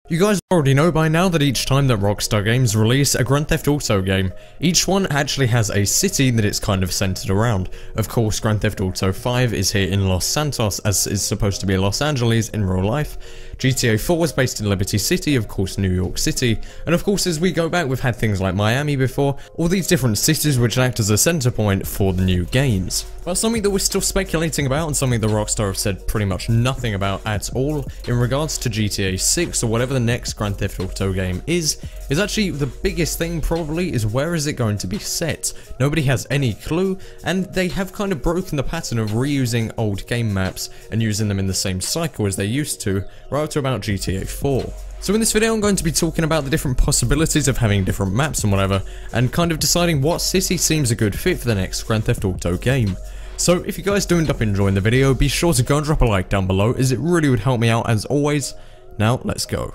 You guys already know by now that each time that Rockstar Games release a Grand Theft Auto game, each one actually has a city that it's kind of centered around. Of course, Grand Theft Auto 5 is here in Los Santos, as is supposed to be Los Angeles in real life. GTA 4 was based in Liberty City, of course New York City, and of course as we go back we've had things like Miami before, all these different cities which act as a center point for the new games. But something that we're still speculating about and something that Rockstar have said pretty much nothing about at all in regards to GTA 6 or whatever the next Grand Theft Auto game is actually the biggest thing probably is where is it going to be set. Nobody has any clue, and they have kind of broken the pattern of reusing old game maps and using them in the same cycle as they used to, right up to about GTA 4. So in this video I'm going to be talking about the different possibilities of having different maps and whatever, and kind of deciding what city seems a good fit for the next Grand Theft Auto game. So if you guys do end up enjoying the video, be sure to go and drop a like down below, as it really would help me out as always. Now let's go.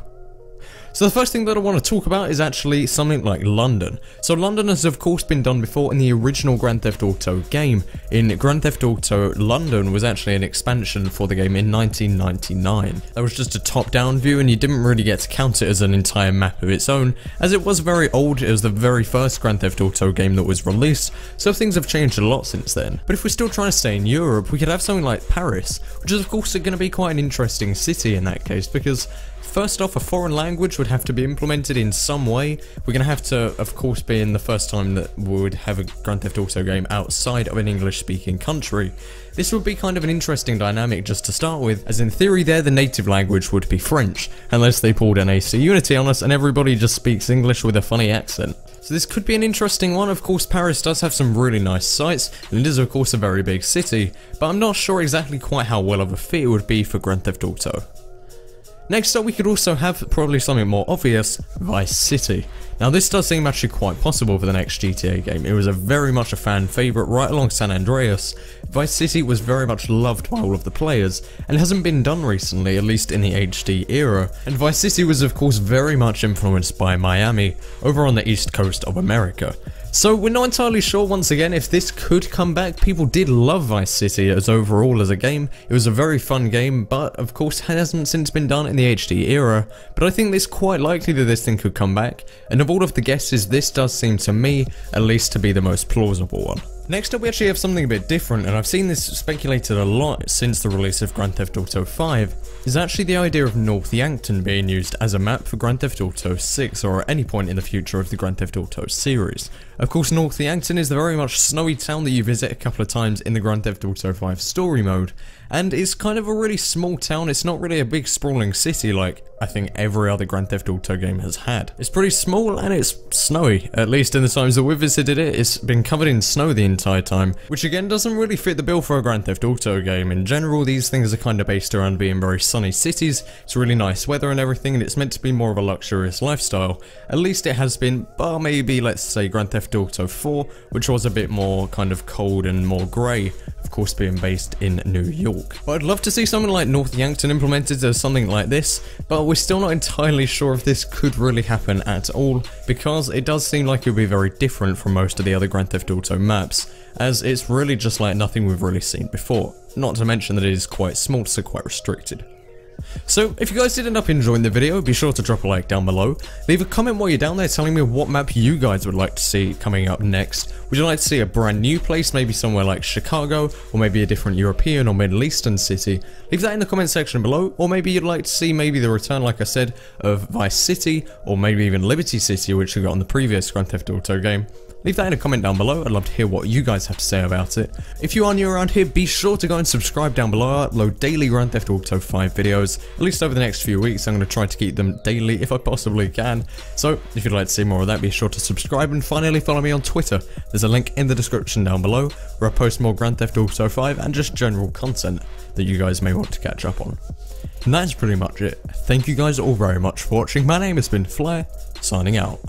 So the first thing that I want to talk about is actually something like London. So London has of course been done before in the original Grand Theft Auto game. In Grand Theft Auto, London was actually an expansion for the game in 1999. That was just a top-down view and you didn't really get to count it as an entire map of its own, as it was very old. It was the very first Grand Theft Auto game that was released, so things have changed a lot since then. But if we're still trying to stay in Europe, we could have something like Paris, which is of course going to be quite an interesting city in that case, because first off, a foreign language would have to be implemented in some way. We're going to have to, of course, be in the first time that we would have a Grand Theft Auto game outside of an English-speaking country. This would be kind of an interesting dynamic just to start with, as in theory there the native language would be French, unless they pulled an AC Unity on us and everybody just speaks English with a funny accent. So this could be an interesting one. Of course, Paris does have some really nice sights, and it is of course a very big city, but I'm not sure exactly quite how well of a fit it would be for Grand Theft Auto. Next up, we could also have probably something more obvious, Vice City. Now this does seem actually quite possible for the next GTA game. It was very much a fan favourite right along San Andreas. Vice City was very much loved by all of the players, and hasn't been done recently, at least in the HD era. And Vice City was of course very much influenced by Miami, over on the east coast of America. So we're not entirely sure once again if this could come back. People did love Vice City as overall as a game. It was a very fun game, but of course hasn't since been done in the HD era. But I think it's quite likely that this thing could come back, and of all of the guesses, this does seem to me at least to be the most plausible one. Next up, we actually have something a bit different, and I've seen this speculated a lot since the release of Grand Theft Auto 5, is actually the idea of North Yankton being used as a map for Grand Theft Auto 6 or at any point in the future of the Grand Theft Auto series. Of course, North Yankton is the very much snowy town that you visit a couple of times in the Grand Theft Auto 5 story mode, and it's kind of a really small town. It's not really a big sprawling city like I think every other Grand Theft Auto game has had. It's pretty small and it's snowy, at least in the times that we've visited it. It's been covered in snow the entire time, which again doesn't really fit the bill for a Grand Theft Auto game. In general, these things are kind of based around being very sunny cities. It's really nice weather and everything, and it's meant to be more of a luxurious lifestyle. At least it has been, bar maybe let's say Grand Theft Auto 4, which was a bit more kind of cold and more grey, of course being based in New York. But I'd love to see something like North Yankton implemented as something like this, but we're still not entirely sure if this could really happen at all, because it does seem like it would be very different from most of the other Grand Theft Auto maps, as it's really just like nothing we've really seen before. Not to mention that it is quite small, so quite restricted. So, if you guys did end up enjoying the video, be sure to drop a like down below. Leave a comment while you're down there telling me what map you guys would like to see coming up next. Would you like to see a brand new place, maybe somewhere like Chicago, or maybe a different European or Middle Eastern city? Leave that in the comment section below, or maybe you'd like to see maybe the return, like I said, of Vice City, or maybe even Liberty City, which we got on the previous Grand Theft Auto game. Leave that in a comment down below. I'd love to hear what you guys have to say about it. If you are new around here, be sure to go and subscribe down below. I upload daily Grand Theft Auto 5 videos, at least over the next few weeks. I'm going to try to keep them daily if I possibly can. So if you'd like to see more of that, be sure to subscribe, and finally follow me on Twitter. There's a link in the description down below where I post more Grand Theft Auto 5 and just general content that you guys may want to catch up on. And that's pretty much it. Thank you guys all very much for watching. My name has been Flair, signing out.